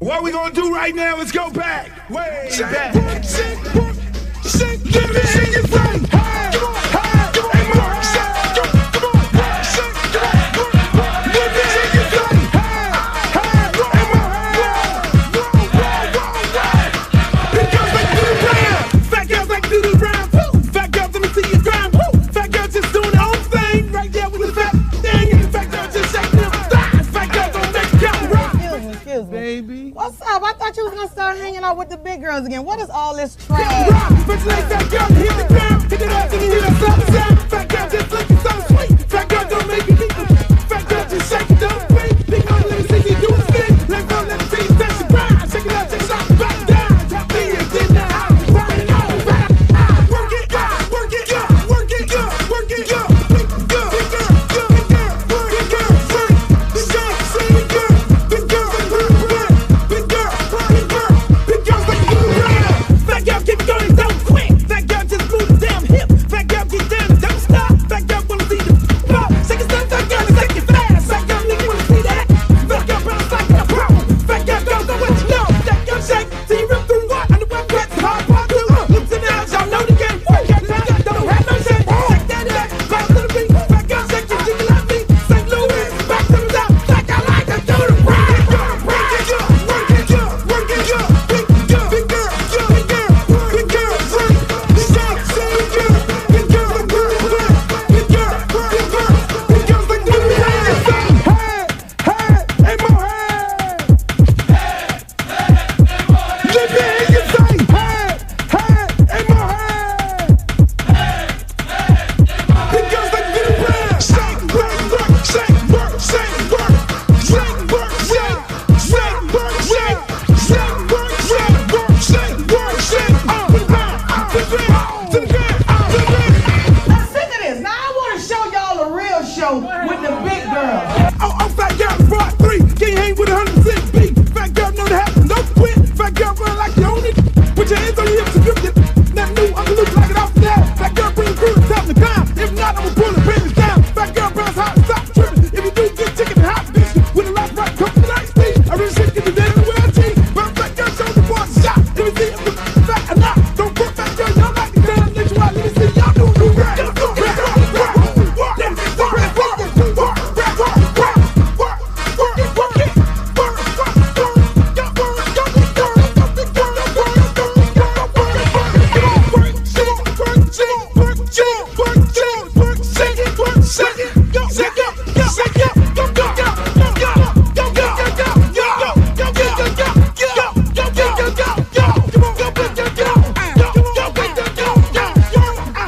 What we gonna do right now is go back, way back. Give me your friend. Baby. What's up? I thought you was gonna start hanging out with the big girls again. What is all this trash?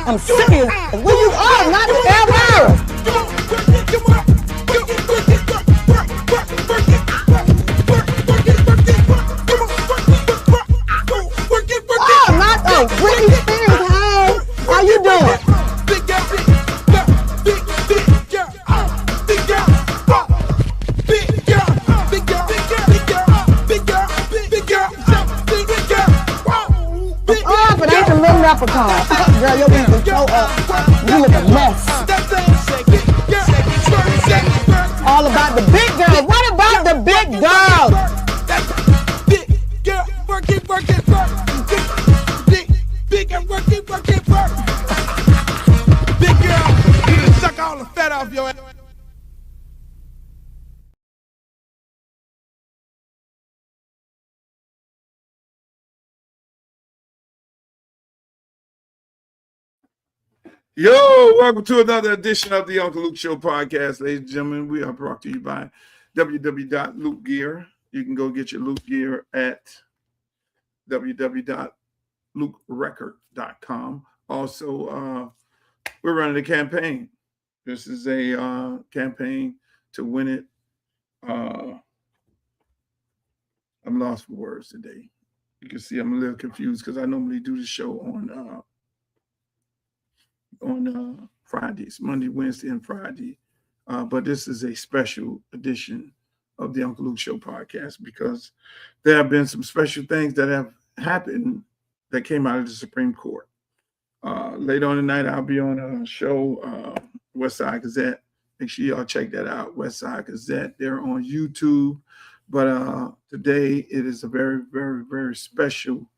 I'm serious. Where you are, not ever. Oh, not the Britney Spears. Hey, how you doing? Oh, but ain't the little leprechaun. Girl, your wings is so up. You look a mess. All about the big girls. What about the big girls? Big girl, work it, work it, work. Big girl, work it, work it, work. Big girl, you done suck all the fat off your ass. Yo, welcome to another edition of the Uncle Luke Show podcast. Ladies and gentlemen, we are brought to you by www.lukegear. You can go get your Luke gear at www.lukerecord.com. Also, we're running a campaign. This is a campaign to win it. I'm lost for words today. You can see I'm a little confused because I normally do the show on Fridays, Monday, Wednesday, and Friday. But this is a special edition of the Uncle Luke Show podcast because there have been some special things that have happened that came out of the Supreme Court. Later on tonight, I'll be on a show, West Side Gazette. Make sure y'all check that out, West Side Gazette. They're on YouTube. But today it is a very, very, very special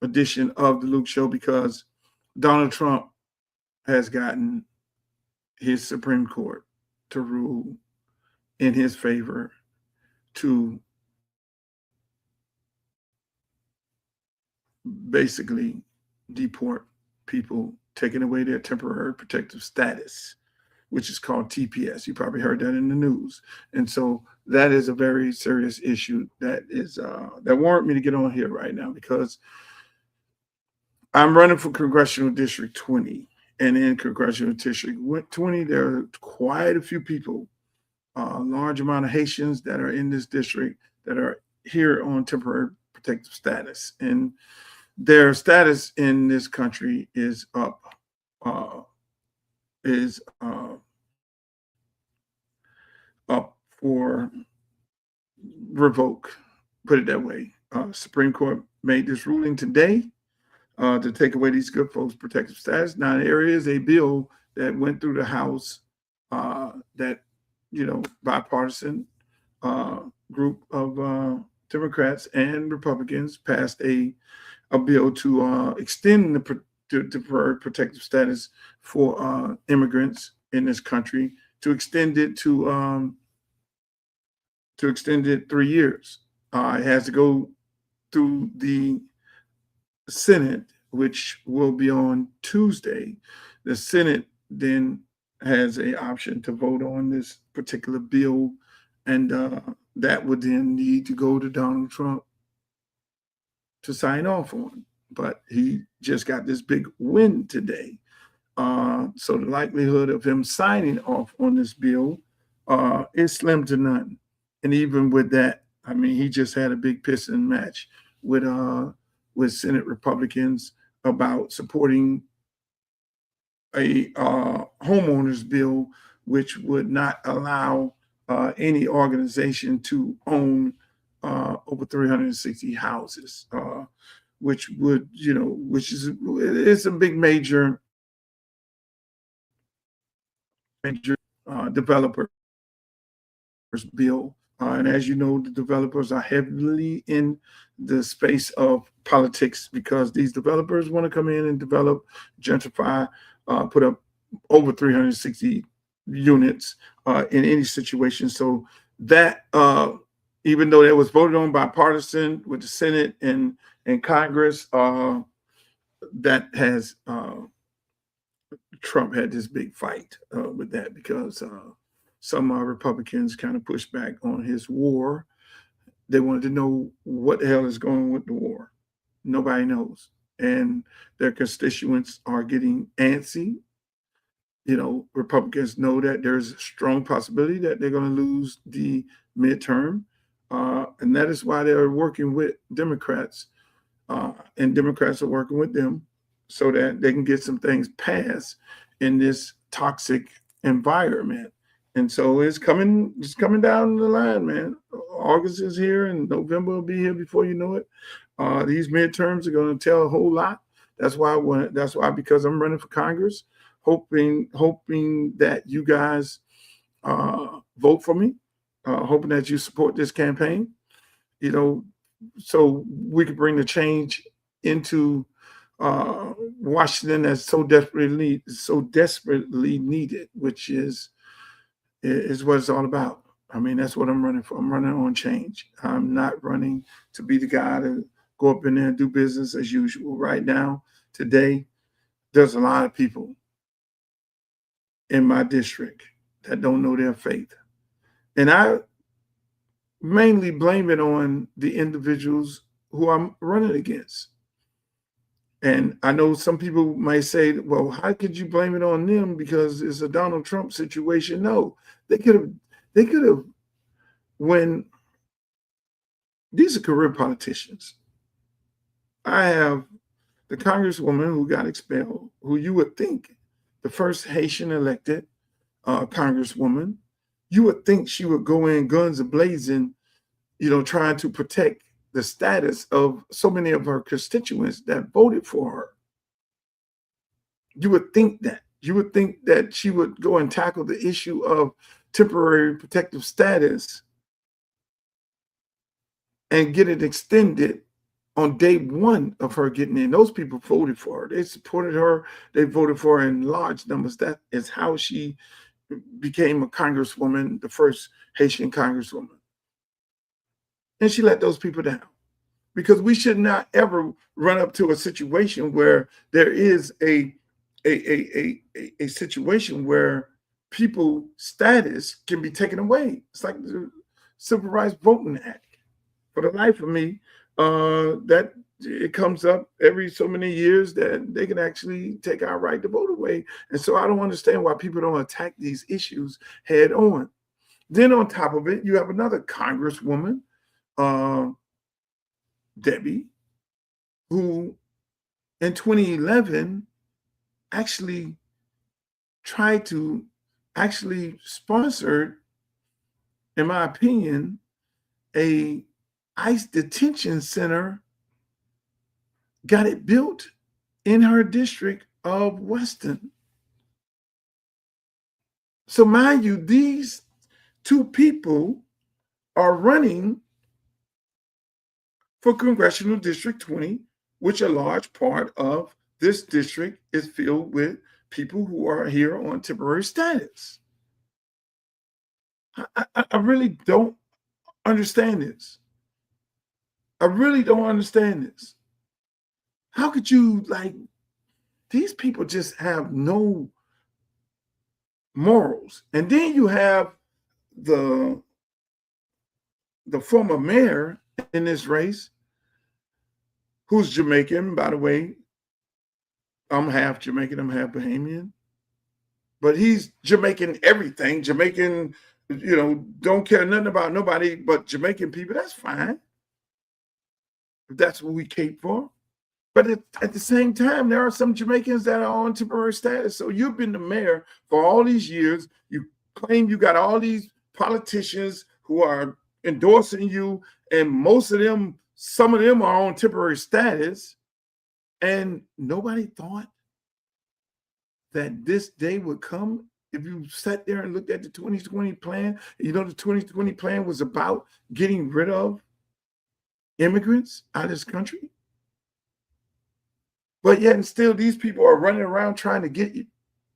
edition of the Luke Show because Donald Trump has gotten his Supreme Court to rule in his favor to basically deport people, taking away their temporary protective status, which is called TPS. You probably heard that in the news. And so that is a very serious issue that is that warrant me to get on here right now because I'm running for Congressional District 20. And in Congressional District 20, there are quite a few people, a large amount of Haitians that are in this district that are here on temporary protective status. And their status in this country is up for revoke, put it that way. Supreme Court made this ruling today to take away these good folks' protective status. Now, there is a bill that went through the House that, bipartisan group of Democrats and Republicans passed a bill to extend the temporary protective status for immigrants in this country, to extend it 3 years. It has to go through the Senate, which will be on Tuesday. The Senate then has an option to vote on this particular bill, and that would then need to go to Donald Trump to sign off on. But he just got this big win today. So the likelihood of him signing off on this bill is slim to none. And even with that, I mean, he just had a big pissing match with Senate Republicans about supporting a homeowners bill, which would not allow any organization to own over 360 houses, which would, it's a big major developer bill. And as you know, the developers are heavily in the space of politics because these developers want to come in and develop, gentrify, put up over 360 units in any situation. So that, even though that was voted on bipartisan with the Senate and Congress, that has Trump had this big fight with that because some Republicans kind of pushed back on his war. They wanted to know what the hell is going on with the war. Nobody knows. And their constituents are getting antsy. Republicans know that there's a strong possibility that they're going to lose the midterm. And that is why they're working with Democrats. And Democrats are working with them so that they can get some things passed in this toxic environment. And so it's coming down the line, man. August is here and November will be here before you know it. These midterms are going to tell a whole lot. That's why because I'm running for Congress, hoping that you guys vote for me, hoping that you support this campaign, so we could bring the change into Washington that's so desperately needed, which is what it's all about. I mean, that's what I'm running for. I'm running on change. I'm not running to be the guy to go up in there and do business as usual. Right now, today, there's a lot of people in my district that don't know their faith. And I mainly blame it on the individuals who I'm running against. And I know some people might say, well, how could you blame it on them because it's a Donald Trump situation? No, they could have, when these are career politicians. I have the congresswoman who got expelled, who you would think the first Haitian elected congresswoman, you would think she would go in guns a-blazing, trying to protect the status of so many of her constituents that voted for her. You would think that. You would think that she would go and tackle the issue of temporary protective status and get it extended on day one of her getting in. Those people voted for her. They supported her. They voted for her in large numbers. That is how she became a congresswoman, the first Haitian congresswoman. And she let those people down, because we should not ever run up to a situation where there is a situation where people's status can be taken away. It's like the Civil Rights Voting Act. For the life of me, that it comes up every so many years that they can actually take our right to vote away. And so I don't understand why people don't attack these issues head on. Then on top of it, you have another congresswoman, Debbie, who in 2011 actually tried to sponsor, in my opinion, a ICE detention center, got it built in her district of Weston. So mind you, these two people are running for Congressional District 20, which a large part of this district is filled with people who are here on temporary status. I really don't understand this. I really don't understand this. How could you, like, these people just have no morals. And then you have the former mayor in this race, who's Jamaican, by the way. I'm half Jamaican, I'm half Bahamian. But he's Jamaican everything. Jamaican, don't care nothing about nobody but Jamaican people. That's fine. If that's what we cape for. But at the same time, there are some Jamaicans that are on temporary status. So you've been the mayor for all these years. You claim you got all these politicians who are endorsing you, and some of them are on temporary status. And nobody thought that this day would come. If you sat there and looked at the 2020 plan, the 2020 plan was about getting rid of immigrants out of this country. But yet and still, these people are running around trying to get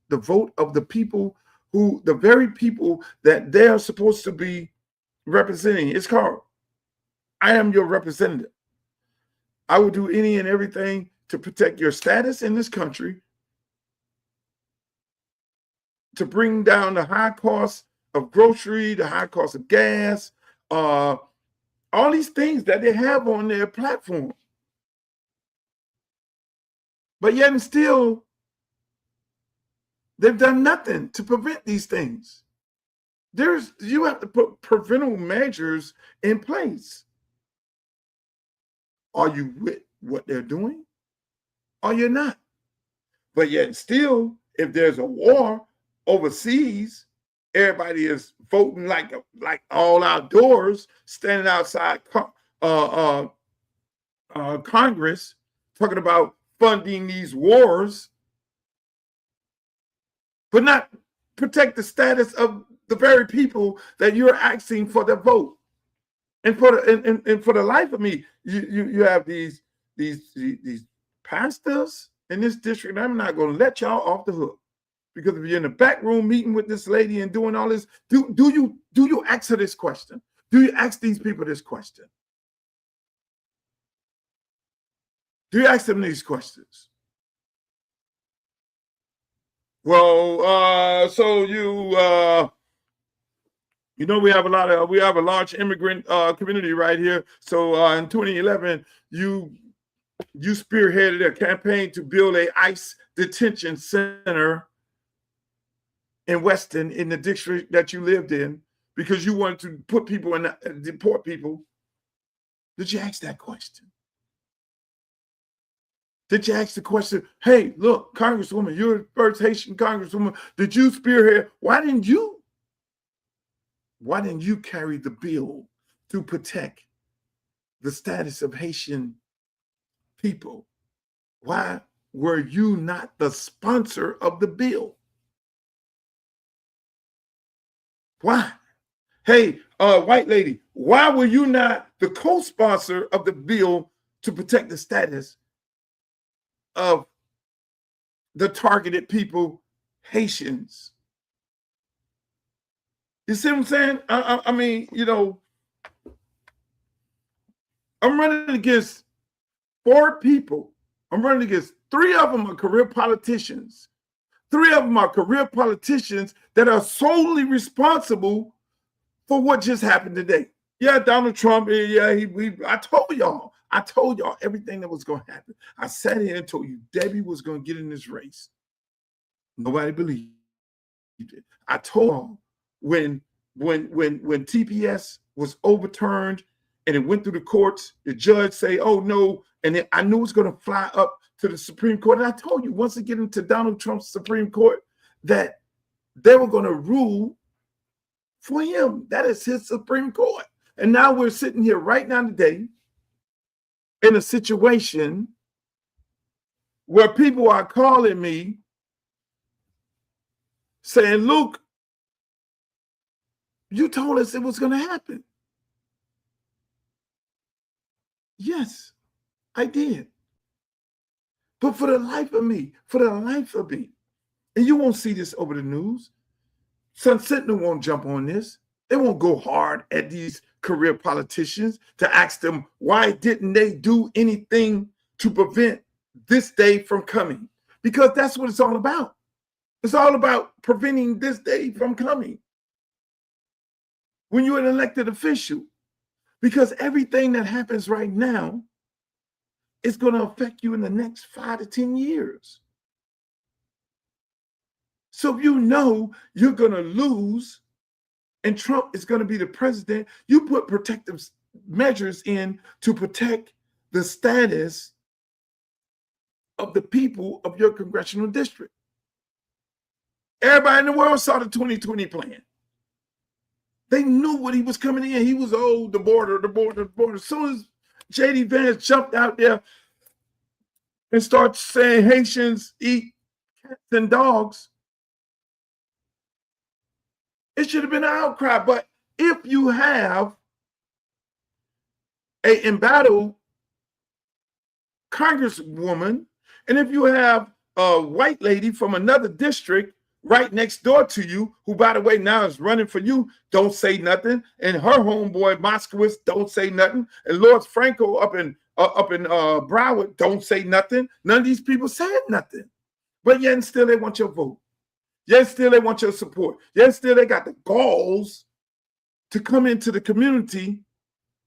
the vote of the people the very people that they are supposed to be representing. It's called, I am your representative. I will do any and everything to protect your status in this country, to bring down the high cost of grocery, the high cost of gas, all these things that they have on their platform. But yet and still, they've done nothing to prevent these things. You have to put preventable measures in place. Are you with what they're doing? Or you're not? But yet and still, if there's a war overseas, everybody is voting like all outdoors, standing outside Congress, talking about funding these wars, but not protect the status of the very people that you're asking for their vote. And for the life of me, you have these pastors in this district. I'm not going to let y'all off the hook, because if you're in the back room meeting with this lady and doing all this, do you ask her this question? Do you ask these people this question? Do you ask them these questions? Well, so we have a large immigrant community right here. So in 2011, you spearheaded a campaign to build a ICE detention center in Weston, in the district that you lived in, because you wanted to put people in, deport people. Did you ask that question? Did you ask the question, hey, look, Congresswoman, you're the first Haitian Congresswoman. Did you spearhead? Why didn't you carry the bill to protect the status of Haitian people? Why were you not the sponsor of the bill? Why? Hey, white lady, why were you not the co-sponsor of the bill to protect the status of the targeted people, Haitians? You see what I'm saying? I mean, you know, I'm running against 4 people. I'm running against 3 of them are career politicians. 3 of them are career politicians that are solely responsible for what just happened today. Yeah, Donald Trump, yeah, I told y'all everything that was going to happen. I sat here and told you Debbie was going to get in this race. Nobody believed it. I told y'all when TPS was overturned and it went through the courts, the judge say, oh no, and then I knew it was going to fly up to the Supreme Court. And I told you once it get into Donald Trump's Supreme Court that they were going to rule for him. That is his Supreme Court. And now we're sitting here right now today in a situation where people are calling me saying, Luke, you told us it was going to happen. Yes, I did. But for the life of me, and you won't see this over the news, Sun Sentinel won't jump on this. They won't go hard at these career politicians to ask them, why didn't they do anything to prevent this day from coming? Because that's what it's all about. It's all about preventing this day from coming. When you're an elected official, because everything that happens right now is going to affect you in the next 5 to 10 years. So if you know you're going to lose and Trump is going to be the president, you put protective measures in to protect the status of the people of your congressional district. Everybody in the world saw the 2020 plan. They knew what he was coming in. He was, oh, the border. As soon as J.D. Vance jumped out there and started saying Haitians eat cats and dogs, it should have been an outcry. But if you have an embattled congresswoman, and if you have a white lady from another district right next door to you, who, by the way, now is running for you, don't say nothing, and her homeboy Moskowitz, don't say nothing, and Lawrence Franco up in Broward, don't say nothing. None of these people said nothing, but yet and still they want your vote. Yet still they want your support. Yet still they got the galls to come into the community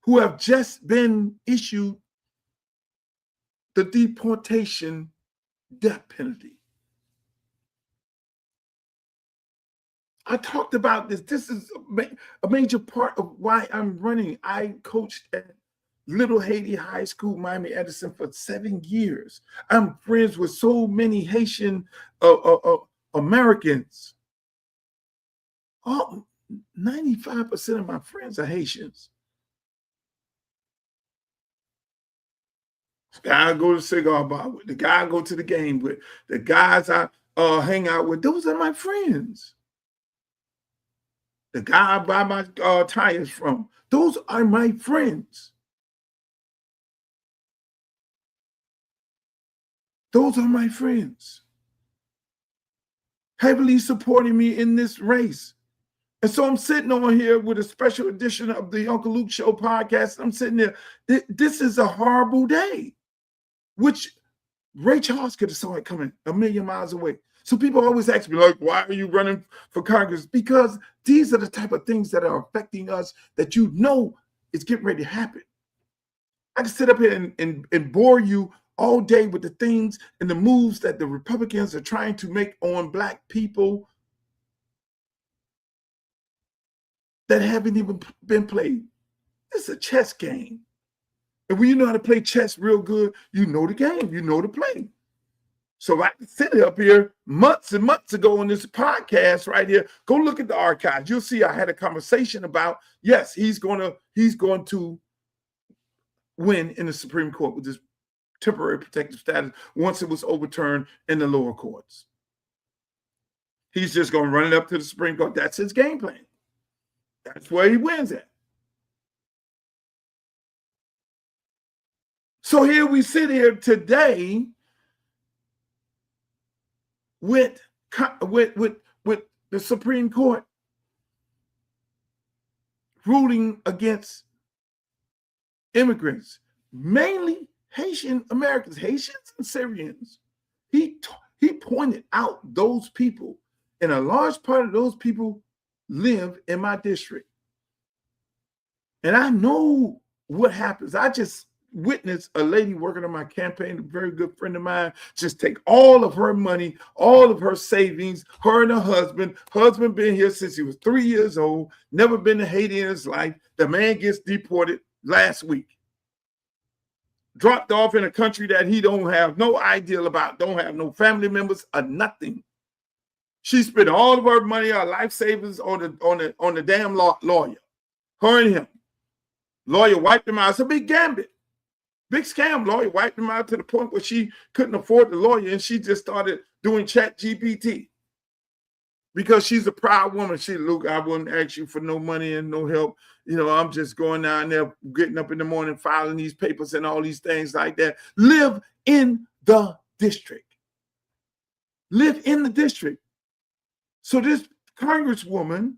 who have just been issued the deportation death penalty. I talked about this. This is a major part of why I'm running. I coached at Little Haiti High School, Miami Edison, for 7 years. I'm friends with so many Haitian Americans. 95% of my friends are Haitians. The guy I go to the cigar bar with, the guy I go to the game with, the guys I hang out with, those are my friends. The guy I buy my tires from, those are my friends. Those are my friends. Heavily supporting me in this race. And so I'm sitting on here with a special edition of the Uncle Luke Show podcast. I'm sitting there. This is a horrible day, which Ray Charles could have saw it coming a million miles away. So people always ask me, like, why are you running for Congress? Because these are the type of things that are affecting us that you know is getting ready to happen. I can sit up here and bore you all day with the things and the moves that the Republicans are trying to make on Black people that haven't even been played. It's a chess game. And when you know how to play chess real good, you know the game, you know the play. So I can sit up here months and months ago on this podcast right here. Go look at the archives. You'll see I had a conversation about, yes, he's going to win in the Supreme Court with this temporary protective status once it was overturned in the lower courts. He's just going to run it up to the Supreme Court. That's his game plan. That's where he wins at. So here we sit here today with the Supreme Court ruling against immigrants, mainly Haitian Americans, Haitians and Syrians. He pointed out those people, and a large part of those people live in my district. And I know what happens. I just witnessed a lady working on my campaign, a very good friend of mine, just take all of her money, all of her savings, her and her husband been here since he was 3 years old, never been to Haiti in his life. The man gets deported last week. Dropped off in a country that he don't have no idea about, don't have no family members or nothing. She spent all of her money, her life savings on the damn lawyer. Her and him. Lawyer wiped him out. It's a big gambit. Big scam. Lawyer wiped him out to the point where she couldn't afford the lawyer, and she just started doing ChatGPT. Because she's a proud woman. She, Luke, I wouldn't ask you for no money and no help. You know, I'm just going down there, getting up in the morning, filing these papers and all these things like that. Live in the district. Live in the district. So this congresswoman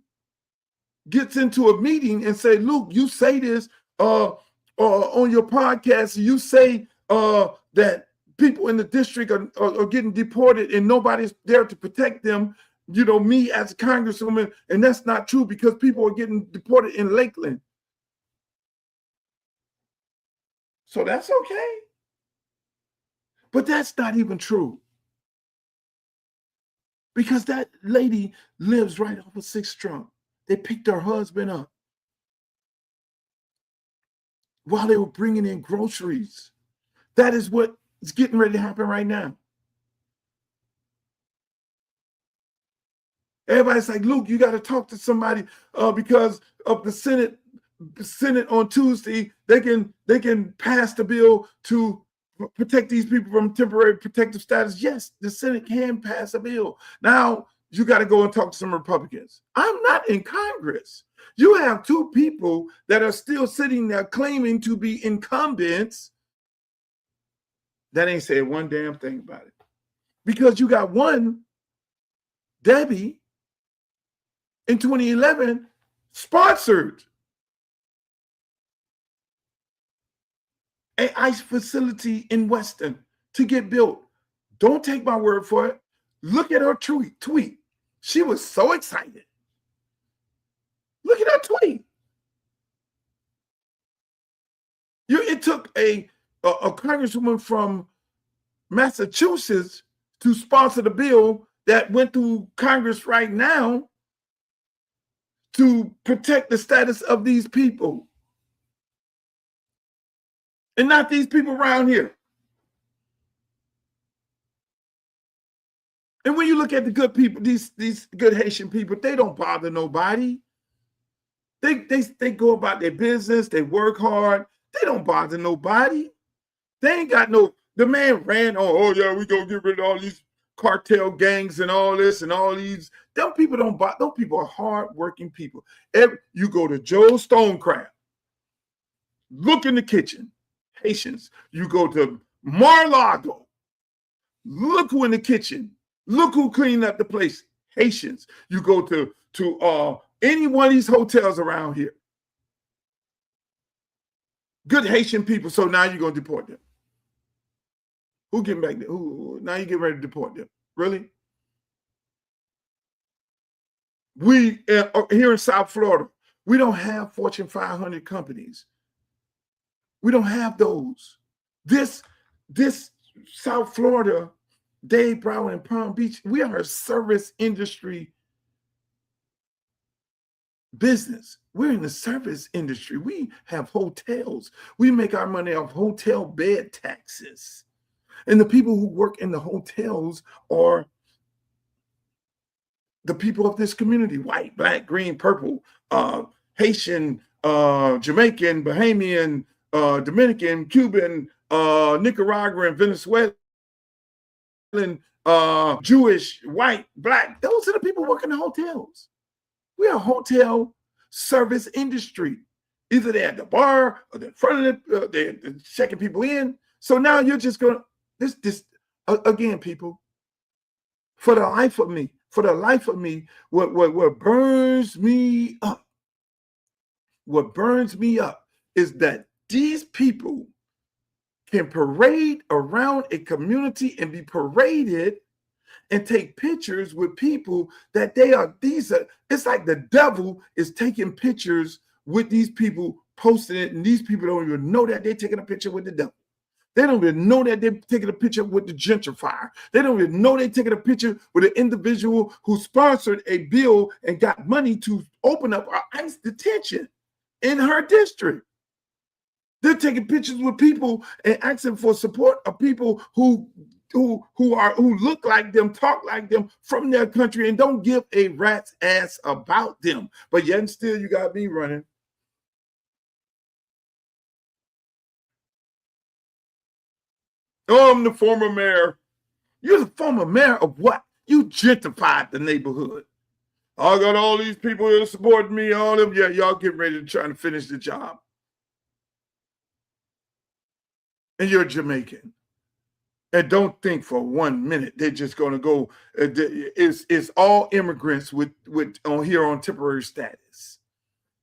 gets into a meeting and say, Luke, you say this on your podcast. You say that people in the district are getting deported and nobody's there to protect them. You know, me as a congresswoman, and that's not true because people are getting deported in Lakeland. So that's okay. But that's not even true. Because that lady lives right off of 6th Street. They picked her husband up while they were bringing in groceries. That is what is getting ready to happen right now. Everybody's like, Luke, you got to talk to somebody because of the Senate on Tuesday. They can pass the bill to protect these people from temporary protective status. Yes, the Senate can pass a bill. Now you got to go and talk to some Republicans. I'm not in Congress. You have two people that are still sitting there claiming to be incumbents that ain't said one damn thing about it. Because you got one, Debbie, in 2011, sponsored an ICE facility in Weston to get built. Don't take my word for it. Look at her tweet. She was so excited. Look at her tweet. It took a congresswoman from Massachusetts to sponsor the bill that went through Congress right now to protect the status of these people. And not these people around here. And when you look at the good people, these good Haitian people, they don't bother nobody. They go about their business, they work hard, they don't bother nobody. They ain't got no, the man ran on, oh yeah, we gonna get rid of all these cartel gangs and all this and all these. Them people don't bother, those people are hard-working people. You go to Joe Stonecraft, look in the kitchen, Haitians. You go to Mar-a-Lago, look who in the kitchen. Look who cleaned up the place, Haitians. You go to any one of these hotels around here. Good Haitian people, so now you're going to deport them. Who getting back there? Now you get ready to deport them. Really? We, here in South Florida, we don't have Fortune 500 companies. We don't have those. This South Florida, Dade, Broward, and Palm Beach, we are a service industry business. We're in the service industry. We have hotels. We make our money off hotel bed taxes. And the people who work in the hotels are the people of this community: white, black, green, purple, Haitian, Jamaican, Bahamian, Dominican, Cuban, Nicaraguan, Venezuelan, Jewish, white, black. Those are the people working in hotels. We are a hotel service industry. Either they're at the bar or they're in front of they're checking people in. So now you're just going to, again, people, for the life of me, what burns me up is that these people can parade around a community and be paraded and take pictures with people that it's like the devil is taking pictures with these people, posting it, and these people don't even know that they're taking a picture with the devil. They don't even know that they're taking a picture with the gentrifier. They don't even know they're taking a picture with an individual who sponsored a bill and got money to open up our ICE detention in her district. They're taking pictures with people and asking for support of people who look like them, talk like them, from their country, and don't give a rat's ass about them. But yet and still, you got me running. Oh, I'm the former mayor. You're the former mayor of what? You gentrified the neighborhood. I got all these people here supporting me, all of them. Yeah, y'all getting ready to try to finish the job. And you're Jamaican. And don't think for 1 minute they're just going to go. It's all immigrants with on here on temporary status.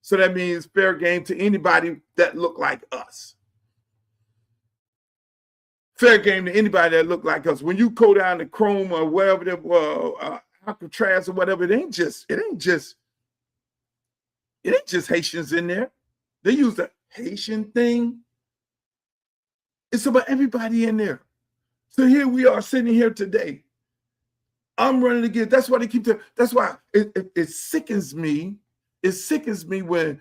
So that means fair game to anybody that look like us. Fair game to anybody that look like us. When you go down to Chrome or wherever, Alcatraz or whatever, it ain't just Haitians in there. They use the Haitian thing. It's about everybody in there. So here we are sitting here today. I'm running again. That's why they keep that's why it sickens me. It sickens me when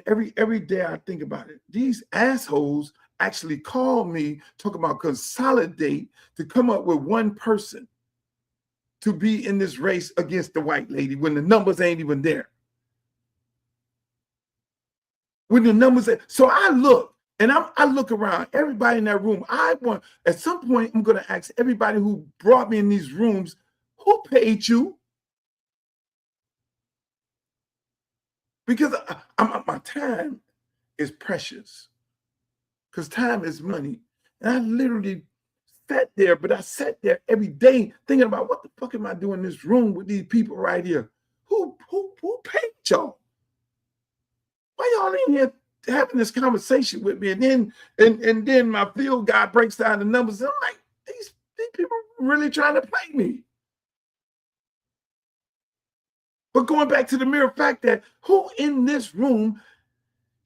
every day I think about it. These assholes actually call me, talk about consolidate to come up with one person to be in this race against the white lady when the numbers ain't even there. When the numbers so I look. And I look around, everybody in that room. At some point, I'm going to ask everybody who brought me in these rooms, who paid you? Because my time is precious. Because time is money. And I literally sat there, but I sat there every day thinking about what the fuck am I doing in this room with these people right here? Who paid y'all? Why y'all in here having this conversation with me, and then my field guy breaks down the numbers, and I'm like, these people really trying to play me. But going back to the mere fact that who in this room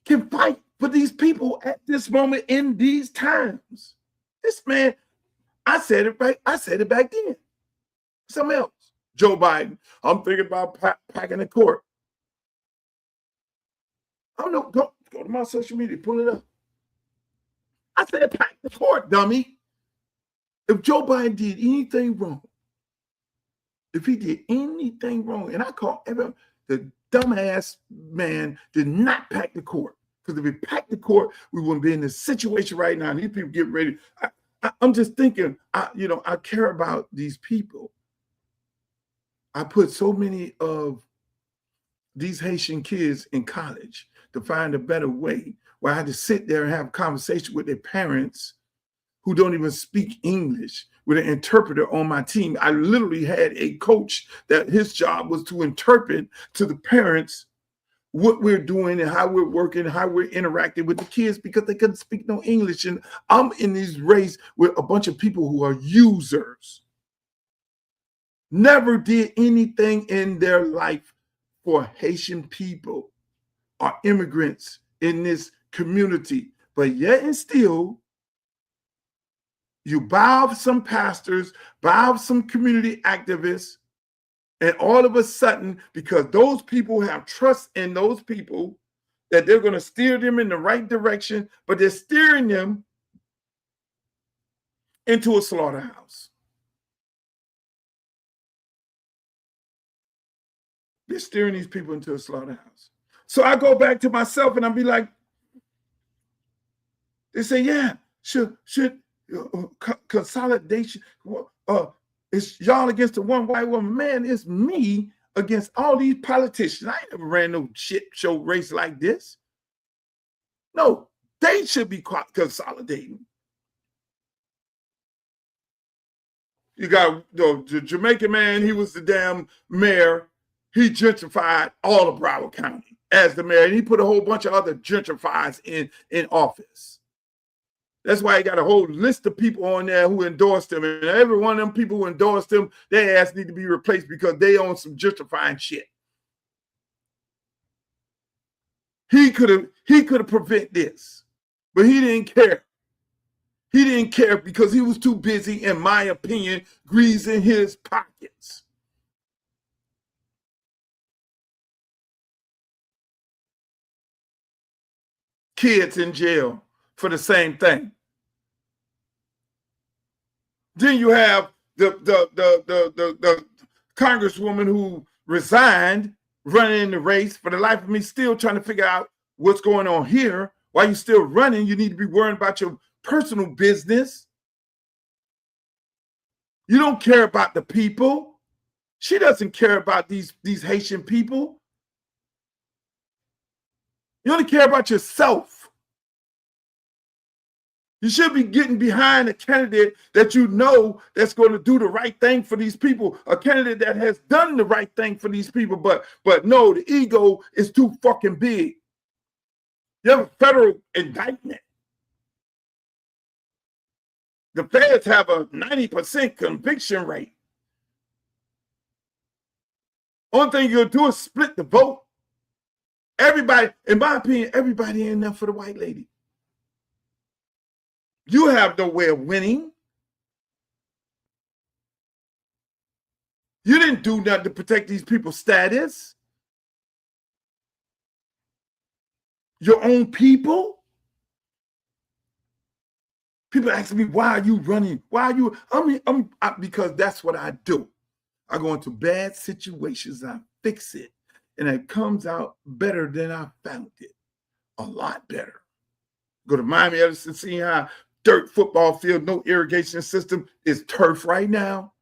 can fight for these people at this moment in these times? This man, I said it right. I said it back then. Something else. Joe Biden, I'm thinking about packing the court. I don't know. Go to my social media, pull it up. I said, pack the court, dummy. If Joe Biden did anything wrong, and I call the dumbass man did not pack the court. Because if he packed the court, we wouldn't be in this situation right now. And these people get ready. I'm just thinking, I care about these people. I put so many of these Haitian kids in college to find a better way, where I had to sit there and have a conversation with their parents who don't even speak English, with an interpreter on my team. I literally had a coach that his job was to interpret to the parents what we're doing and how we're working, how we're interacting with the kids, because they couldn't speak no English. And I'm in this race with a bunch of people who are users. Never did anything in their life for Haitian people or immigrants in this community. But yet and still, you bow some pastors, bow some community activists, and all of a sudden, because those people have trust in those people, that they're going to steer them in the right direction, but they're steering them into a slaughterhouse. They're steering these people into a slaughterhouse. So I go back to myself and I'll be like, they say, yeah, should consolidation, it's y'all against the one white woman. Man, it's me against all these politicians. I ain't never ran no shit show race like this. No, they should be consolidating. You got the Jamaican man, he was the damn mayor. He gentrified all of Broward County as the mayor, and he put a whole bunch of other gentrifiers in office. That's why he got a whole list of people on there who endorsed him, and every one of them people who endorsed him, their ass need to be replaced because they own some gentrifying shit. He could have prevented this, but he didn't care. He didn't care because he was too busy, in my opinion, greasing his pockets. Kids in jail for the same thing. Then you have the congresswoman who resigned, running in the race. For the life of me, still trying to figure out what's going on here. While you're still running, you need to be worrying about your personal business. You don't care about the people. She doesn't care about these Haitian people. You only care about yourself. You should be getting behind a candidate that you know that's going to do the right thing for these people, a candidate that has done the right thing for these people, but no, the ego is too fucking big. You have a federal indictment. The feds have a 90% conviction rate. Only thing you'll do is split the vote. Everybody, in my opinion, everybody ain't enough for the white lady. You have no way of winning. You didn't do nothing to protect these people's status. Your own people. People ask me, why are you running? Why are you? Because that's what I do. I go into bad situations, I fix it, and it comes out better than I found it. A lot better. Go to Miami, Edison, see how dirt football field, no irrigation system, is turf right now.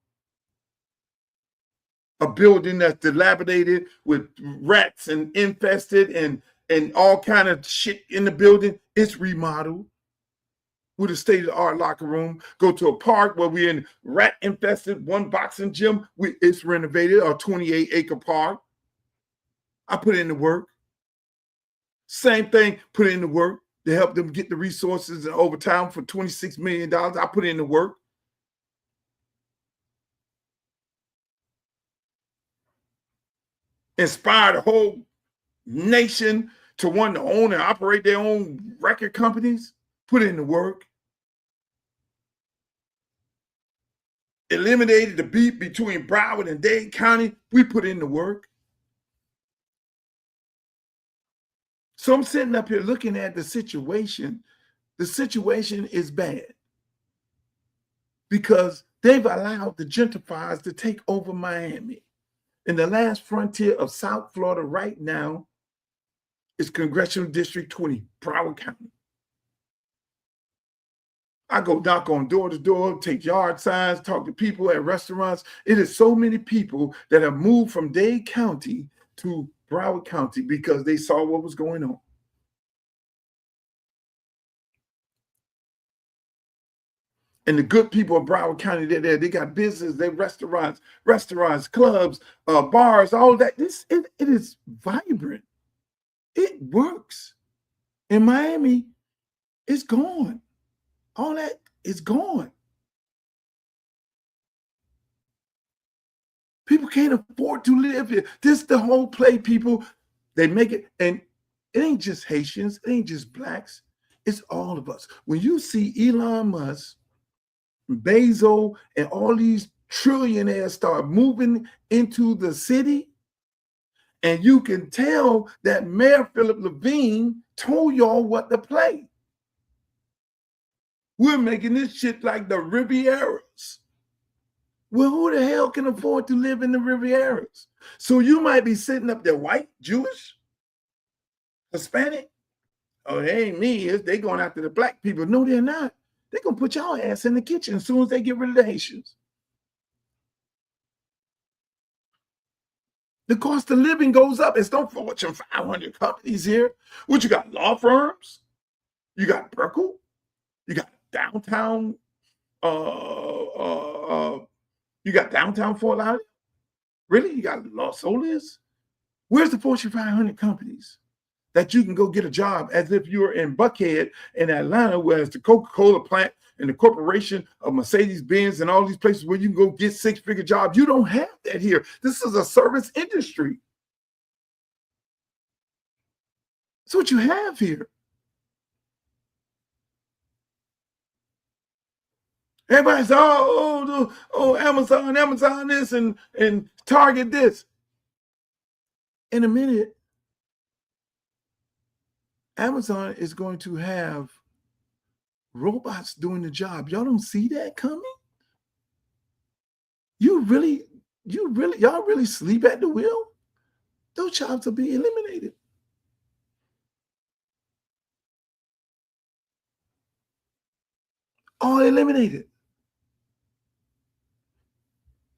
A building that's dilapidated with rats and infested and all kind of shit in the building, it's remodeled with a state-of-the-art locker room. Go to a park where we're in rat-infested, one boxing gym, it's renovated, a 28-acre park. I put in the work. Same thing, put in the work to help them get the resources and overtime for $26 million. I put in the work. Inspire the whole nation to want to own and operate their own record companies. Put in the work. Eliminated the beef between Broward and Dade County. We put in the work. So I'm sitting up here looking at the situation. The situation is bad because they've allowed the gentrifiers to take over Miami. And the last frontier of South Florida right now is Congressional District 20, Broward County. I go knock on door to door, take yard signs, talk to people at restaurants. It is so many people that have moved from Dade County to Broward County because they saw what was going on. And the good people of Broward County, they're there. They got business, they restaurants, clubs, bars, all that. It is vibrant. It works. In Miami, it's gone. All that is gone. People can't afford to live here. This is the whole play, people. They make it, and it ain't just Haitians, it ain't just blacks, it's all of us. When you see Elon Musk, Bezos, and all these trillionaires start moving into the city, and you can tell that Mayor Philip Levine told y'all what to play. We're making this shit like the Rivieras. Well, who the hell can afford to live in the Rivieras? So you might be sitting up there, white, Jewish, Hispanic. Oh, it ain't me. They going after the black people. No, they're not. They're going to put y'all ass in the kitchen as soon as they get rid of the Haitians. The cost of living goes up. It's no Fortune 500 companies here. What you got? Law firms? You got Brickell? You got downtown You got downtown Fort Lauderdale? Really? You got Los Olas? Where's the Fortune 500 companies that you can go get a job as if you're in Buckhead in Atlanta, whereas the Coca-Cola plant and the corporation of Mercedes-Benz and all these places where you can go get six-figure jobs? You don't have that here. This is a service industry. That's what you have here. Everybody's Amazon this and Target this. In a minute, Amazon is going to have robots doing the job. Y'all don't see that coming? Y'all really sleep at the wheel? Those jobs will be eliminated. All eliminated.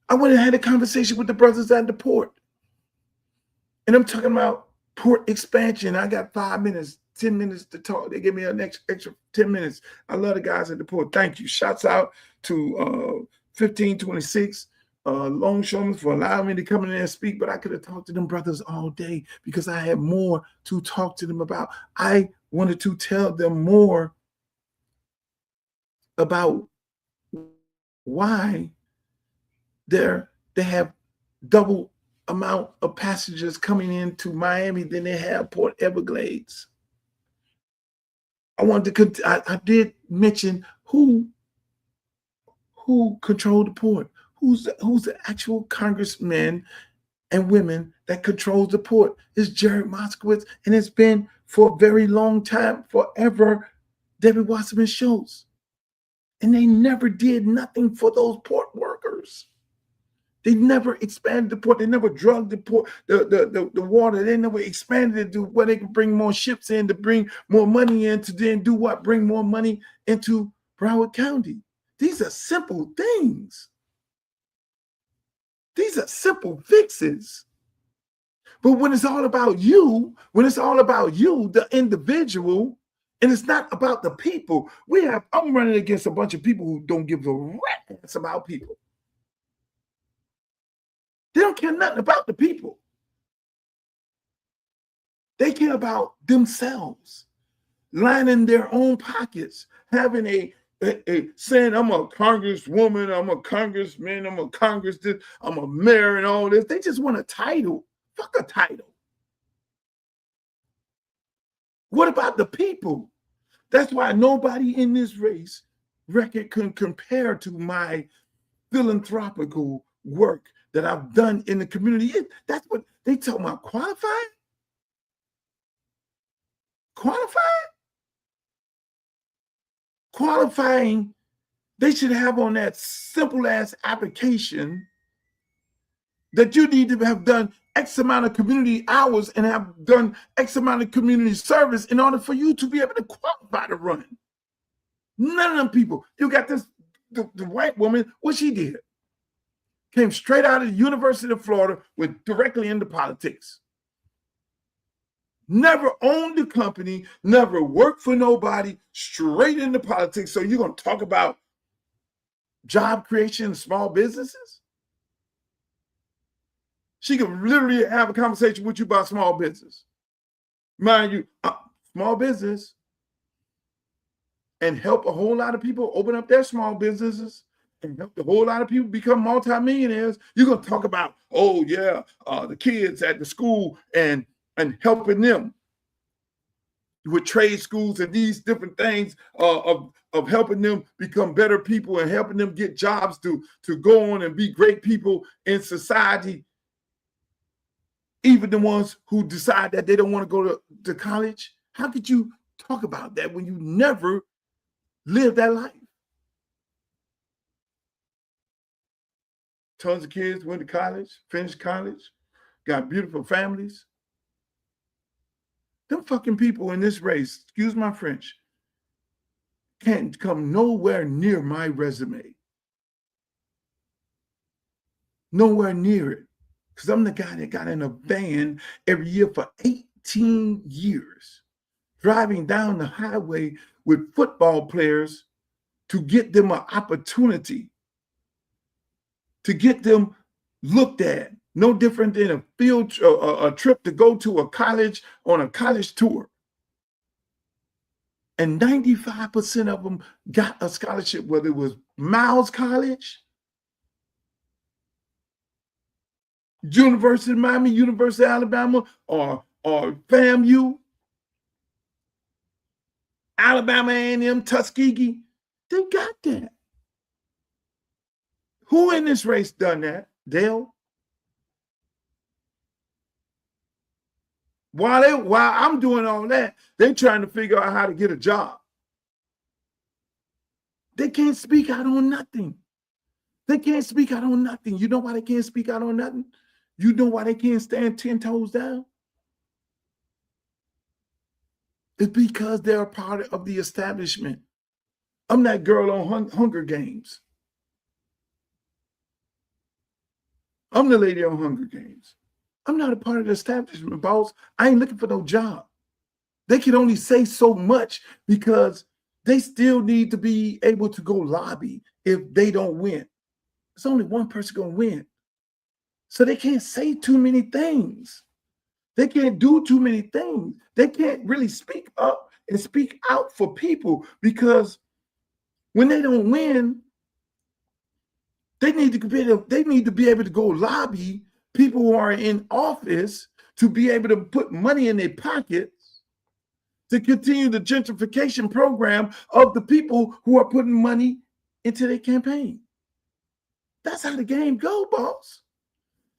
I went and had a conversation with the brothers at the port. And I'm talking about port expansion. I got 5 minutes, 10 minutes to talk. They give me an extra 10 minutes. I love the guys at the port. Thank you. Shouts out to 1526 Longshoremen for allowing me to come in there and speak. But I could have talked to them brothers all day because I had more to talk to them about. I wanted to tell them more about why they have double amount of passengers coming into Miami than they have Port Everglades. I did mention who controlled the port. Who's the actual congressmen and women that controls the port? It's Jared Moskowitz, and it's been for a very long time, forever, Debbie Wasserman Schultz. And they never did nothing for those port workers. They never expanded the port. They never drugged the port, the water. They never expanded it to where they can bring more ships in to bring more money in to then do what? Bring more money into Broward County. These are simple things. These are simple fixes. But when it's all about you, the individual, and it's not about the people, I'm running against a bunch of people who don't give a rat's about people. They don't care nothing about the people. They care about themselves, lining their own pockets, having saying, I'm a congresswoman, I'm a congressman, I'm a mayor and all this. They just want a title. Fuck a title. What about the people? That's why nobody in this race record can compare to my philanthropical work that I've done in the community. That's what they talk about. Qualified? Qualifying, they should have on that simple ass application that you need to have done X amount of community hours and have done X amount of community service in order for you to be able to qualify to run. None of them people. You got the white woman, what she did. Came straight out of the University of Florida, went directly into politics. Never owned a company, never worked for nobody, straight into politics. So you're going to talk about job creation and small businesses? She can literally have a conversation with you about small business. Mind you, small business, and help a whole lot of people open up their small businesses and help a whole lot of people become multimillionaires. You're going to talk about, the kids at the school and helping them with trade schools and these different things of helping them become better people and helping them get jobs to go on and be great people in society. Even the ones who decide that they don't want to go to college. How could you talk about that when you never lived that life? Tons of kids went to college, finished college, got beautiful families. Them fucking people in this race, excuse my French, can't come nowhere near my resume. Nowhere near it. Because I'm the guy that got in a van every year for 18 years, driving down the highway with football players to get them an opportunity to get them looked at. No different than a trip to go to a college on a college tour. And 95% of them got a scholarship, whether it was Miles College, University of Miami, University of Alabama, or FAMU, Alabama A&M, Tuskegee. They got that. Who in this race done that? Dale? While I'm doing all that, they're trying to figure out how to get a job. They can't speak out on nothing. They can't speak out on nothing. You know why they can't speak out on nothing? You know why they can't stand 10 toes down? It's because they're a part of the establishment. I'm that girl on Hunger Games. I'm the lady on Hunger Games. I'm not a part of the establishment, boss. I ain't looking for no job. They can only say so much because they still need to be able to go lobby if they don't win. There's only one person going to win. So they can't say too many things. They can't do too many things. They can't really speak up and speak out for people because when they don't win, they need to be able to go lobby people who are in office to be able to put money in their pockets to continue the gentrification program of the people who are putting money into their campaign. That's how the game go, boss.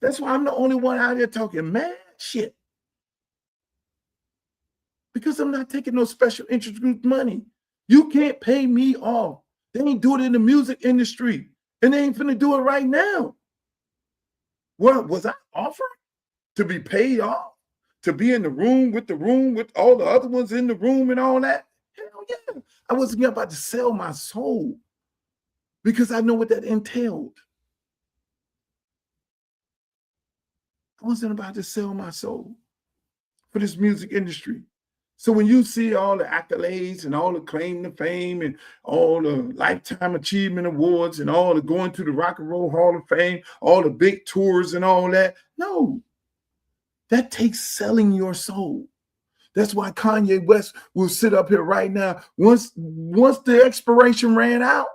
That's why I'm the only one out there talking mad shit. Because I'm not taking no special interest group money. You can't pay me off. They ain't doing it in the music industry. And they ain't finna do it right now. What was I offered to be paid off? To be in the room with all the other ones in the room and all that? Hell yeah. I wasn't about to sell my soul because I know what that entailed. I wasn't about to sell my soul for this music industry. So when you see all the accolades and all the claim to fame and all the lifetime achievement awards and all the going to the Rock and Roll Hall of Fame, all the big tours and all that, no, that takes selling your soul. That's why Kanye West will sit up here right now once the expiration ran out,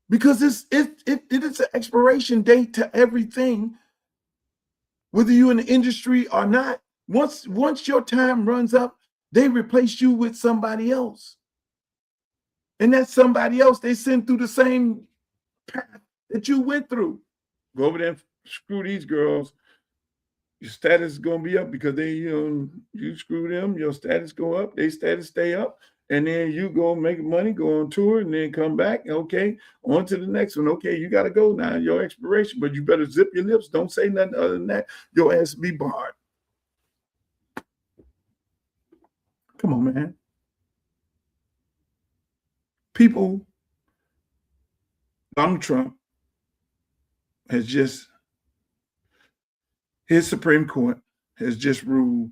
because it is an expiration date to everything, whether you're in the industry or not. Once your time runs up, they replace you with somebody else. And that somebody else they send through the same path that you went through. Go over there and screw these girls. Your status is going to be up because you screw them, your status go up, their status stay up. And then you go make money, go on tour, and then come back. Okay, on to the next one. Okay, you got to go now, your expiration. But you better zip your lips. Don't say nothing other than that. Your ass be barred. Come on, man. People, Donald Trump his Supreme Court has just ruled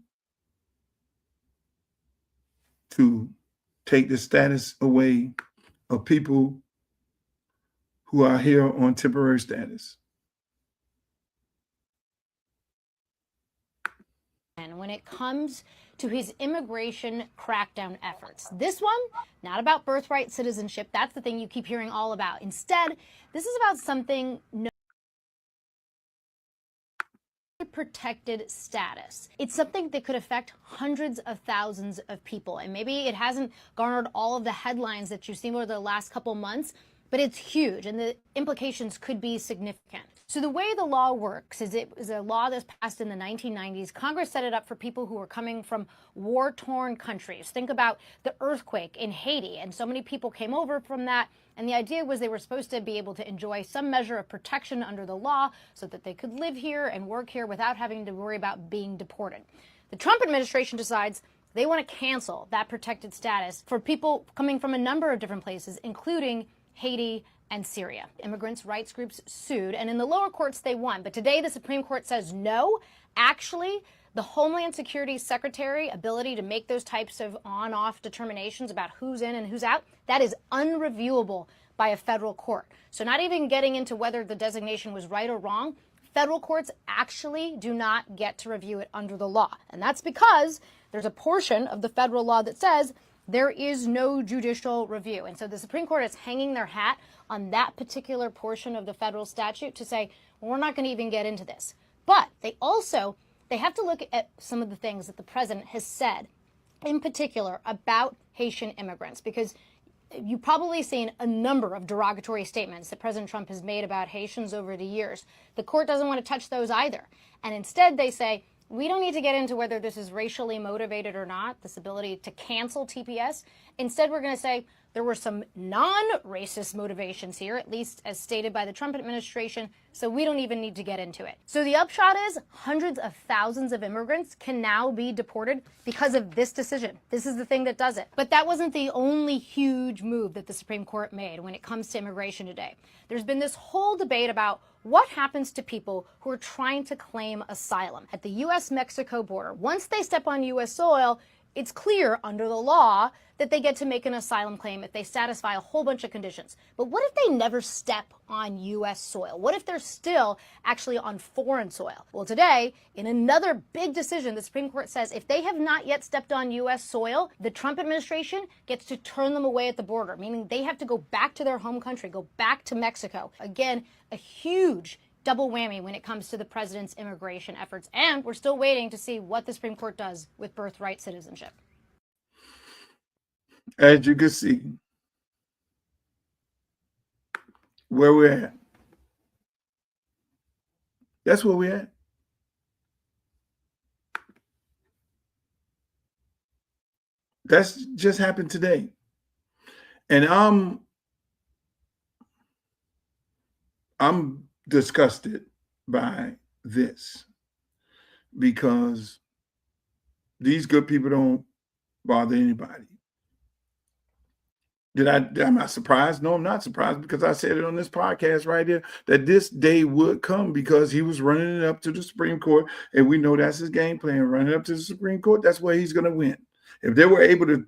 to take the status away of people who are here on temporary status. And when it comes to his immigration crackdown efforts, this one, not about birthright citizenship. That's the thing you keep hearing all about. Instead, this is about something protected status. It's something that could affect hundreds of thousands of people. And maybe it hasn't garnered all of the headlines that you've seen over the last couple months, but it's huge and the implications could be significant. So the way the law works is it is a law that's passed in the 1990s. Congress set it up for people who are coming from war-torn countries. Think about the earthquake in Haiti, and so many people came over from that. And the idea was they were supposed to be able to enjoy some measure of protection under the law so that they could live here and work here without having to worry about being deported. The Trump administration decides they want to cancel that protected status for people coming from a number of different places, including Haiti and Syria. Immigrants' rights groups sued, and in the lower courts they won. But today the Supreme Court says no. Actually, the Homeland Security Secretary ability to make those types of on-off determinations about who's in and who's out, that is unreviewable by a federal court. So not even getting into whether the designation was right or wrong, federal courts actually do not get to review it under the law. And that's because there's a portion of the federal law that says there is no judicial review. And so the Supreme Court is hanging their hat on that particular portion of the federal statute to say, well, we're not going to even get into this. But they have to look at some of the things that the president has said, in particular about Haitian immigrants, because you've probably seen a number of derogatory statements that President Trump has made about Haitians over the years. The court doesn't want to touch those either. And instead they say, we don't need to get into whether this is racially motivated or not, this ability to cancel TPS. Instead, we're going to say there were some non-racist motivations here, at least as stated by the Trump administration, so we don't even need to get into it. So the upshot is hundreds of thousands of immigrants can now be deported because of this decision. This is the thing that does it. But that wasn't the only huge move that the Supreme Court made when it comes to immigration today. There's been this whole debate about what happens to people who are trying to claim asylum at the U.S.-Mexico border. Once they step on U.S. soil, it's clear under the law that they get to make an asylum claim if they satisfy a whole bunch of conditions. But what if they never step on U.S. soil? What if they're still actually on foreign soil? Well, today, in another big decision, the Supreme Court says if they have not yet stepped on U.S. soil, the Trump administration gets to turn them away at the border, meaning they have to go back to their home country, go back to Mexico. Again, a huge double whammy when it comes to the president's immigration efforts. And we're still waiting to see what the Supreme Court does with birthright citizenship. As you can see, where we're at. That's where we're at. That's just happened today. And I'm disgusted by this because these good people don't bother anybody. Am I surprised? No, I'm not surprised, because I said it on this podcast right here that this day would come, because he was running it up to the Supreme Court, and we know that's his game plan, running up to the Supreme Court. That's where he's going to win. If they were able to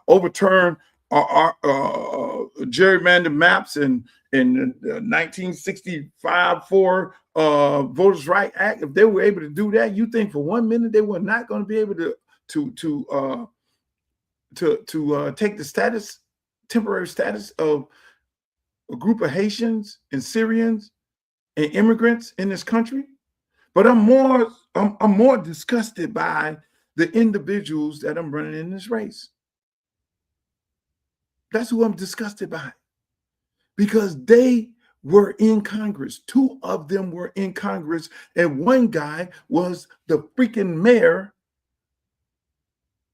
overturn our gerrymandered maps in the 1965 Voters' Right Act, if they were able to do that, you think for 1 minute they were not going to be able to take the temporary status of a group of Haitians and Syrians and immigrants in this country? But I'm more disgusted by the individuals that I'm running in this race. That's who I'm disgusted by, because they were in Congress. 2 of them were in Congress, and one guy was the freaking mayor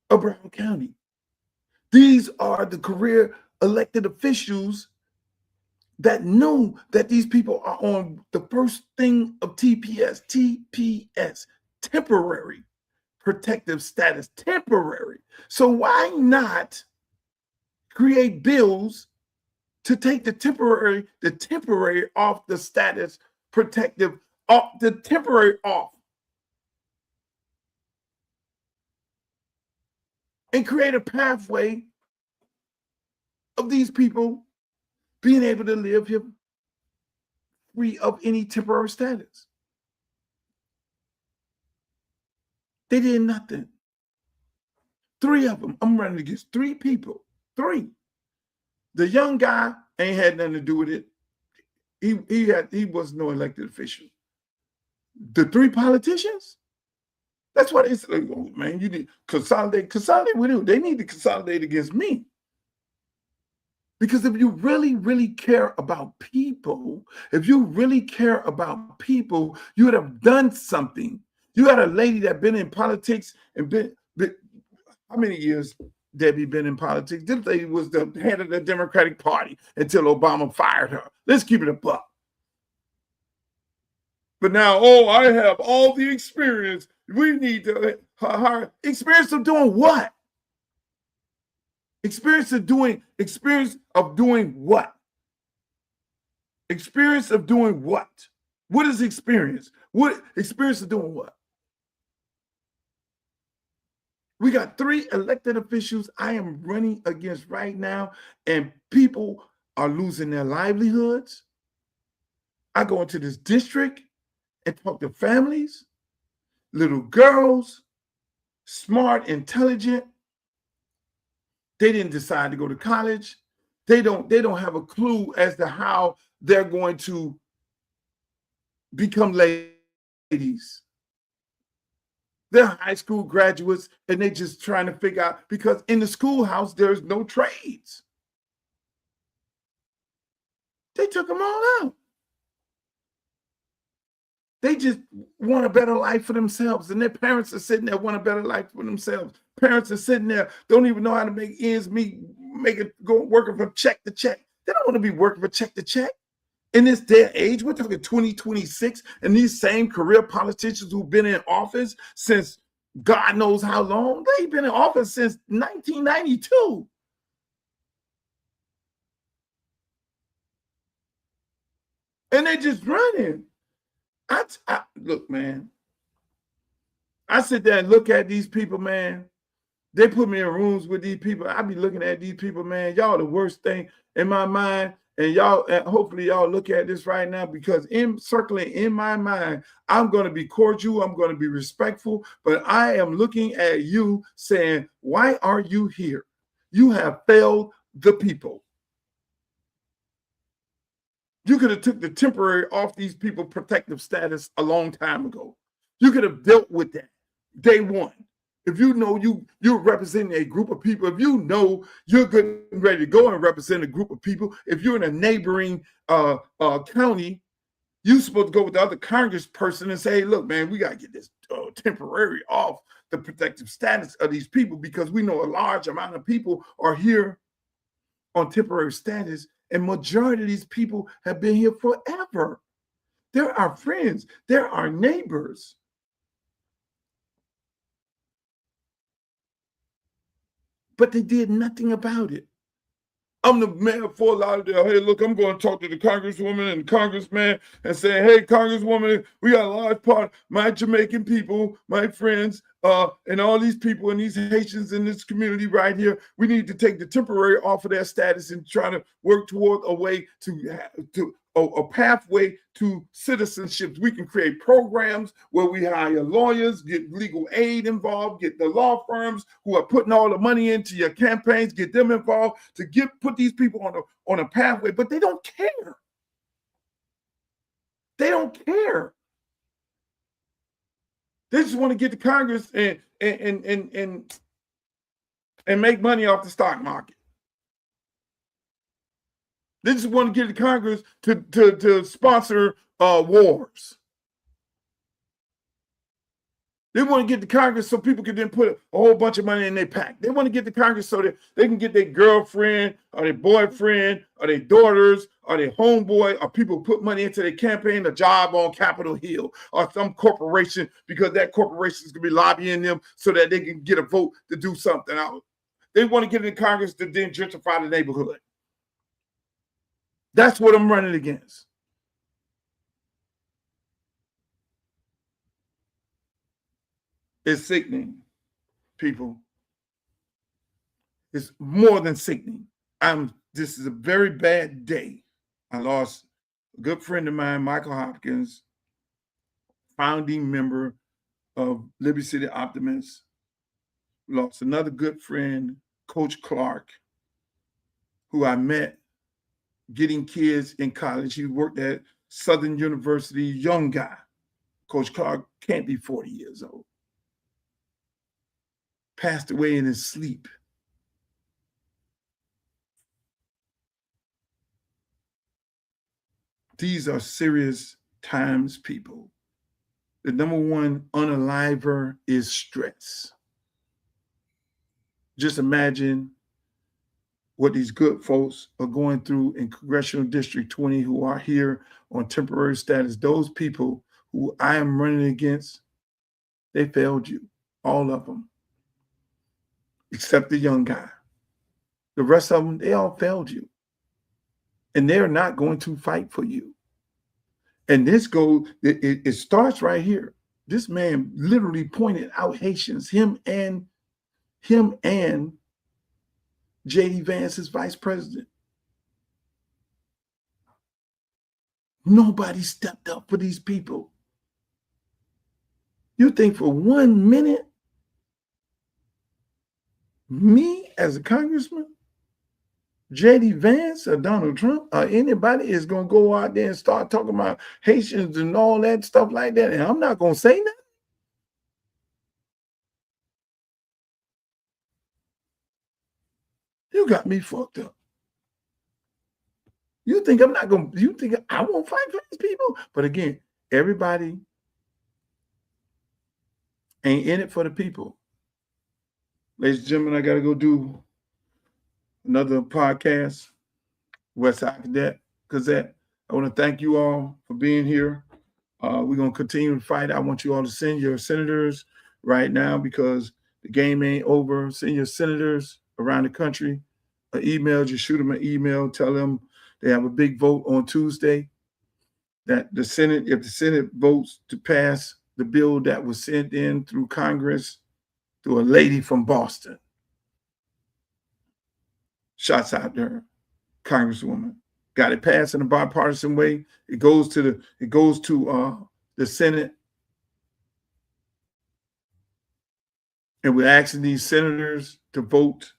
of Brown County. These are the career elected officials that know that these people are on the first thing of TPS, temporary protective status, temporary. So why not create bills to take the temporary off the status protective, off the temporary off, and create a pathway of these people being able to live here free of any temporary status? They did nothing. 3 of them. I'm running against 3 people. 3. The young guy ain't had nothing to do with it. He was no elected official. The 3 politicians, that's what they said. Oh, man, you need consolidate with them. They need to consolidate against me. Because if you really, really care about people, you would have done something. You had a lady that been in politics and been how many years Debbie been in politics? This lady was the head of the Democratic Party until Obama fired her. Let's keep it a buck. But now, I have all the experience. We need to hire experience of doing what? Experience of doing what? Experience of doing what? What is experience? What experience of doing what? We got 3 elected officials I am running against right now, and people are losing their livelihoods. I go into this district and talk to families, little girls, smart, intelligent. They didn't decide to go to college. They don't have a clue as to how they're going to become ladies. They're high school graduates and they're just trying to figure out, because in the schoolhouse, there's no trades. They took them all out. They just want a better life for themselves. And their parents are sitting there want a better life for themselves. Parents are sitting there, don't even know how to make ends meet, make it go working from check to check. They don't want to be working from check to check. In this day and age, we're talking 2026, and these same career politicians who've been in office since God knows how long, they've been in office since 1992. And they're just running. Look, man, I sit there and look at these people, man. They put me in rooms with these people. I be looking at these people, man. Y'all the worst thing in my mind. And y'all, hopefully y'all look at this right now, because circling in my mind, I'm going to be cordial. I'm going to be respectful. But I am looking at you saying, why are you here? You have failed the people. You could have took the temporary off these people protective status a long time ago. You could have dealt with that day one. If you know you're representing a group of people, if you know you're good and ready to go and represent a group of people, if you're in a neighboring county, you're supposed to go with the other congressperson and say, hey, look, man, we got to get this temporary off the protective status of these people, because we know a large amount of people are here on temporary status. And majority of these people have been here forever. They're our friends. They're our neighbors. But they did nothing about it. I'm the mayor of Fort Lauderdale. Hey, look, I'm going to talk to the congresswoman and congressman and say, hey, congresswoman, we got a large part, my Jamaican people, my friends, and all these people and these Haitians in this community right here, we need to take the temporary off of their status and try to work toward a way to a pathway to citizenship. We can create programs where we hire lawyers, get legal aid involved, get the law firms who are putting all the money into your campaigns, get them involved to put these people on a pathway. But they don't care. They don't care. They just want to get to Congress and make money off the stock market. They just want to get to Congress to sponsor wars. They want to get to Congress so people can then put a whole bunch of money in their PAC. They want to get to Congress so that they can get their girlfriend or their boyfriend or their daughters or their homeboy or people who put money into their campaign, a job on Capitol Hill or some corporation, because that corporation is going to be lobbying them so that they can get a vote to do something out. They want to get into Congress to then gentrify the neighborhood. That's what I'm running against. It's sickening, people. It's more than sickening. This is a very bad day. I lost a good friend of mine, Michael Hopkins, founding member of Liberty City Optimists. Lost another good friend, Coach Clark, who I met getting kids in college. He worked at Southern University, young guy. Coach Clark can't be 40 years old. Passed away in his sleep. These are serious times, people. The number one unaliver is stress. Just imagine what these good folks are going through in Congressional District 20 who are here on temporary status. Those people who I am running against, they failed you, all of them, except the young guy. The rest of them, they all failed you. And they're not going to fight for you. And this it starts right here. This man literally pointed out Haitians, him and J.D. Vance, his vice president. Nobody stepped up for these people. You think for 1 minute, me as a congressman, J.D. Vance or Donald Trump or anybody is going to go out there and start talking about Haitians and all that stuff like that, and I'm not going to say nothing? You got me fucked up. You think I'm not going to, you think I won't fight for these people? But again, everybody ain't in it for the people. Ladies and gentlemen, I got to go do another podcast, Westside Gazette. I want to thank you all for being here. We're going to continue to fight. I want you all to send your senators right now because the game ain't over. Send your senators around the country an email. Just shoot them an email. Tell them they have a big vote on Tuesday. That the Senate, if the Senate votes to pass the bill that was sent in through Congress to a lady from Boston. Shots out there, Congresswoman. Got it passed in a bipartisan way. It goes to the Senate. And we're asking these senators to vote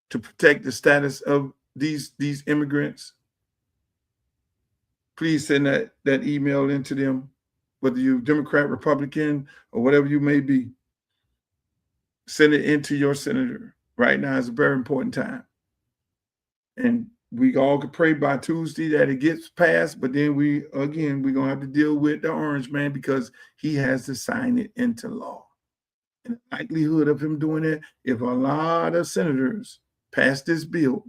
to protect the status of these immigrants. Please send that email into them, whether you're Democrat, Republican, or whatever you may be. Send it into your senator. Right now is a very important time. And we all could pray by Tuesday that it gets passed, but then we're going to have to deal with the orange man because he has to sign it into law. And the likelihood of him doing it, if a lot of senators pass this bill,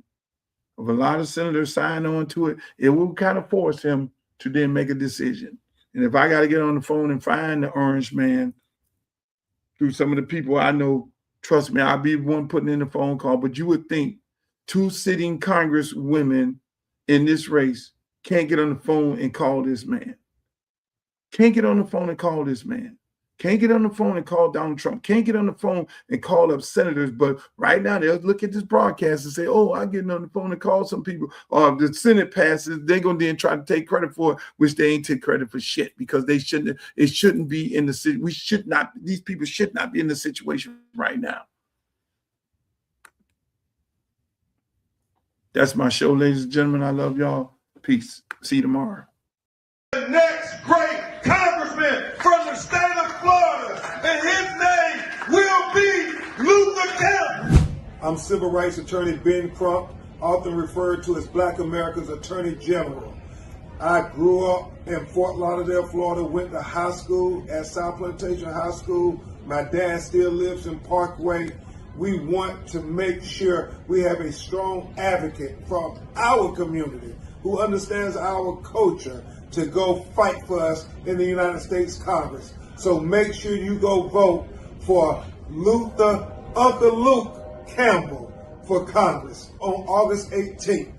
if a lot of senators sign on to it, it will kind of force him to then make a decision. And if I got to get on the phone and find the orange man through some of the people I know, trust me, I'll be the one putting in the phone call. But you would think 2 sitting Congress women in this race can't get on the phone and call this man. Can't get on the phone and call this man. Can't get on the phone and call Donald Trump. Can't get on the phone and call up senators. But right now they'll look at this broadcast and say, oh, I'm getting on the phone and call some people. Or if the Senate passes, they're going to then try to take credit for it, which they ain't take credit for shit because they shouldn't. It shouldn't be in the, we should not, these people should not be in the situation right now. That's my show, ladies and gentlemen. I love y'all. Peace. See you tomorrow. The next great congressman from the state of Florida, and his name will be Luther Campbell. I'm civil rights attorney Ben Crump, often referred to as Black America's Attorney General. I grew up in Fort Lauderdale, Florida, went to high school at South Plantation High School. My dad still lives in Parkway. We want to make sure we have a strong advocate from our community who understands our culture to go fight for us in the United States Congress. So make sure you go vote for Uncle Luke Campbell for Congress on August 18th.